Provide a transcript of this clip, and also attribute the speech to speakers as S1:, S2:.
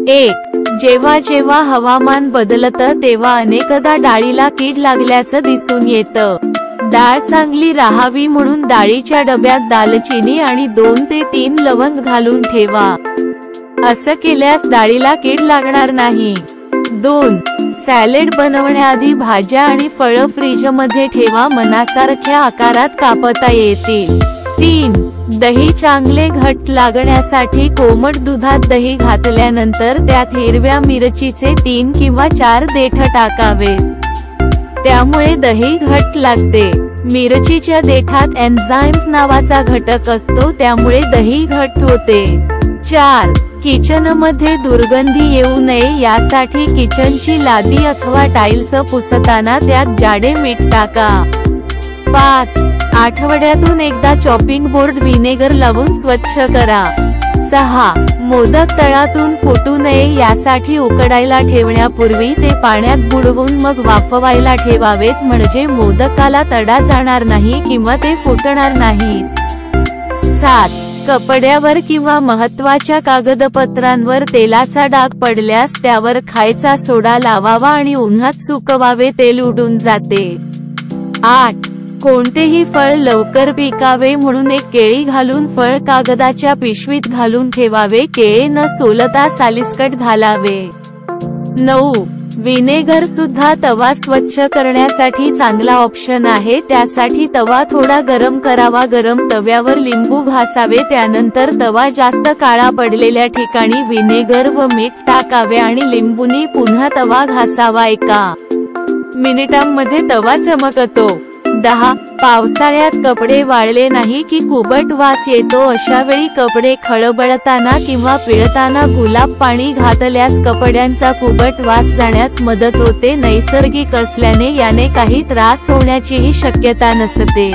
S1: 1. जेव्हा जेव्हा हवामान बदलतं तेव्हा अनेकदा डाळीला कीड लागल्याचं दिसून येतं. डाळ चांगली राहावी म्हणून डाळीच्या डब्यात दालचिनी आणि 2 ते 3 लवंग घालून ठेवा. असं केल्यास डाळीला कीड लागणार नाही. 2. सॅलेड बनवण्याआधी भाज्या आणि फळं फ्रीजमध्ये ठेवा, मनासारख्या आकारात कापता येतील. 3. दही चांगले घट्ट लागण्यासाठी कोमट दुधात दही घातल्यानंतर त्यात हिरव्या मिरचीचे 3 किंवा 4 देठ टाकावेत. त्यामुळे दही घट्ट लागते. मिरचीच्या देठात एन्झाइम्स नावाचा घटक असतो, त्यामुळे दही घट्ट होते. 4. किचनमध्ये दुर्गंधी येऊ नये यासाठी किचनची लादी अथवा टाइल्स पुसताना त्यात जाडे मीठ टाका. 5. आठवड्यातून एकदा चॉपिंग बोर्ड व्हिनेगर लावून स्वच्छ करा. 6. मोदक तळातून फुटू नये यासाठी उकडायला ठेवण्यापूर्वी ते पाण्यात बुडवून मग वाफवायला ठेवावेत, म्हणजे मोदकाला तडा जाणार नाही किंवा ते फुटणार नाहीत. 7. कपड्यावर किंवा महत्त्वाच्या कागदपत्रांवर तेलाचा डाग पडल्यास त्यावर खायचा सोडा लावावा आणि उन्हात सुकवावे, तेल उडून जाते. 8. कोणतेही फळ लवकर पिकावे म्हणून एक केळी घालून फळ कागदाच्या पिशवीत घालून ठेवावे, केळे न सोलता सालीसकट घालावे. 9. व्हिनेगर सुद्धा तवा स्वच्छ करण्यासाठी चांगला ऑप्शन आहे. त्यासाठी तवा थोडा गरम करावा, गरम तव्यावर लिंबू घासावे, त्यानंतर तवा जास्त काळा पडलेल्या ठिकाणी व्हिनेगर व मीठ टाकावे आणि लिंबूनी पुन्हा तवा घासावा. 1 मिनिटांमध्ये तवा चमकतो. 10. पावसाळ्यात कपडे वाळले नाही की कुबट वास येतो, अशा वेळी कपडे खळबळताना किंवा पिळताना गुलाब पाणी घातल्यास कपड्यांचा कुबट वास जाण्यास मदत होते. नैसर्गिक असल्याने याने काही त्रास होण्याचीही शक्यता नसते.